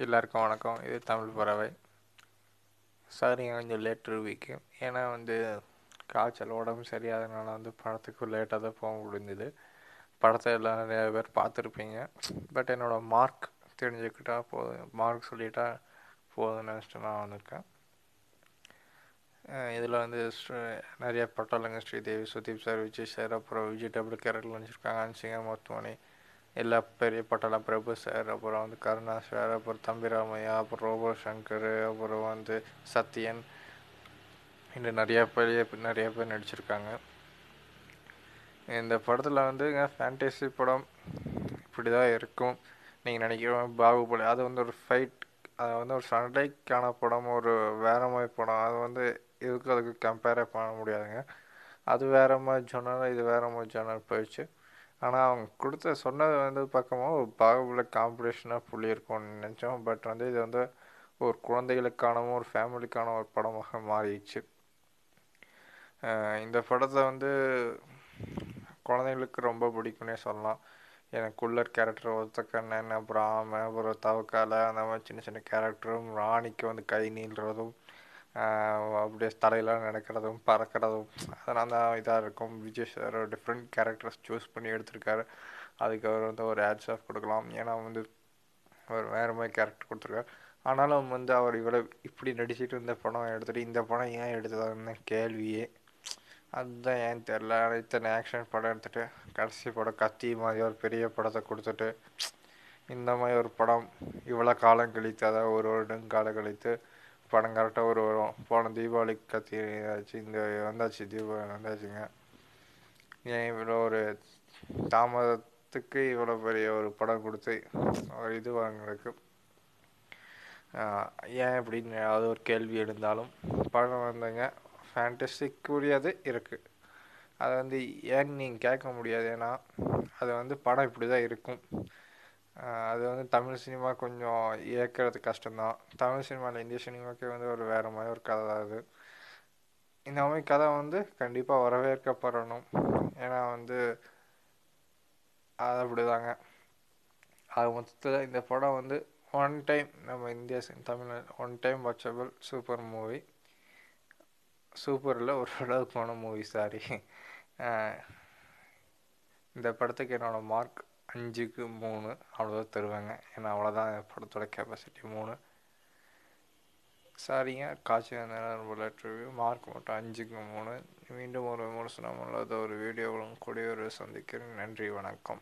எல்லாருக்கும் வணக்கம். இது தமிழ் பறவை. சாரிங்க, கொஞ்சம் லேட் ரிவ்யூக்கு. ஏன்னா காய்ச்சல் உடம்பு சரியாதனால படத்துக்கு லேட்டாக தான் போக முடிஞ்சுது. படத்தை எல்லாம் நிறைய பேர் பார்த்துருப்பீங்க. பட் என்னோடய மார்க் தெரிஞ்சுக்கிட்டா போதும், மார்க் சொல்லிட்டா போதும்னு நினச்சிட்டு நான் வந்திருக்கேன். இதில் நிறைய பட்டாளங்க, ஸ்ரீதேவி, சுதீப் சார், விஜய் சார், அப்புறம் விஜய் டபுள் கேரக்டர் நினச்சிருக்காங்க, அன்சிங்கா மொத்தமணி, எல்லா பெரிய பட்டாளம், பிரபு சார், அப்புறம் கருணா சார், அப்புறம் தம்பிராமையா, அப்புறம் ரோபோ சங்கர், அப்புறம் சத்யன், இன்னும் நிறைய பேர் நடிச்சிருக்காங்க. இந்த படத்தில் ஃபேண்டசி படம் இப்படி தான் இருக்கும் நீங்கள் நினைக்கிறோம். பாகுபலி அது ஒரு ஃபைட், அது ஒரு சண்டைக்கான படம், ஒரு வேற மாதிரி படம். அது அதுக்கு கம்பேரே பண்ண முடியாதுங்க. அது வேற மாதிரி ஜோனர், இது வேற மாதிரி ஜோனர் போயிடுச்சு. ஆனால் அவங்க சொன்னது பார்க்கும்போது பாகுபலி காம்படிஷனாக புள்ளி இருக்கும்னு நினச்சோம். பட் இது ஒரு குழந்தைகளுக்கான ஒரு ஃபேமிலிக்கான ஒரு படமாக மாறிடுச்சு. இந்த படத்தை குழந்தைங்களுக்கு ரொம்ப பிடிக்கும்னே சொல்லலாம். எனக்கு குள்ளர் கேரக்டர், ஒருத்தக்கண்ணன், அப்புறம் ஆமை, அப்புறம் தவக்காலை, அந்த மாதிரி சின்ன சின்ன கேரக்டரும், ராணிக்கு கை நீள்றதும், அப்படியே தலையெல்லாம் நடக்கிறதும் பறக்கிறதும் அதெல்லாம் தான் இதாக இருக்கும். Vijay sir different characters choose பண்ணி எடுத்திருக்காரு. அதுக்கு அவர் ஒரு ஆட்ஸ் ஆஃப் கொடுக்கலாம். ஏன்னா அவர் வேறு மாதிரி கேரக்டர் கொடுத்துருக்காரு. ஆனாலும் அவர் இப்படி நடிச்சுட்டு இந்த படம் எடுத்துகிட்டு இந்த படம் ஏன் எடுத்ததான்னு கேள்வியே. அதுதான் ஏன் தெரில. இத்தனை ஆக்ஷன் படம் எடுத்துகிட்டு கடைசி படம் கத்தி மாதிரி ஒரு பெரிய படத்தை கொடுத்துட்டு இந்த மாதிரி ஒரு படம் இவ்வளோ காலம் கழித்து, அதாவது ஒரு வருடம் காலம் கழித்து படம் கரெக்டாக வரும். போன தீபாவளிக்கு கத்தி ஆச்சு, இந்த வந்தாச்சு, தீபாவளி வந்தாச்சுங்க. ஏன் இவ்வளோ ஒரு தாமதத்துக்கு இவ்வளோ பெரிய ஒரு படம் கொடுத்து ஒரு இது வாங்கிருக்கு ஏன் அப்படின்னு அது ஒரு கேள்வி எழுந்தாலும், படம் ஃபேண்டசிக்குரியது இருக்குது. அது ஏன்னு நீங்கள் கேட்க முடியாது. ஏன்னா அது படம் இப்படி தான் இருக்கும். அது தமிழ் சினிமா கொஞ்சம் இயக்கிறது கஷ்டம்தான். தமிழ் சினிமாவில் இந்திய சினிமாவுக்கு ஒரு வேறு மாதிரி ஒரு கதை தான் அது. இந்த மாதிரி கதை கண்டிப்பாக வரவேற்கப்படணும். ஏன்னா அது அப்படிதாங்க. அது மொத்தத்தில் இந்த படம் ஒன் டைம் நம்ம India Tamil one time watchable super movie. சூப்பரில் ஒரு அளவுக்கான மூவி, சாரி. இந்த படத்துக்கு என்னோடய மார்க் 5க்கு 3 அவ்வளோதான் தருவாங்க. ஏன்னா அவ்வளோதான் படத்தோட கெப்பாசிட்டி 3. சாரிங்க, காய்ச்சல் புல்லட் ரிவ்யூ மார்க் மட்டும் 5க்கு 3. மீண்டும் ஒரு விமர்சனம் அல்லது ஒரு வீடியோவுடன் கூடிய ஒரு சந்திக்கிறேன். நன்றி, வணக்கம்.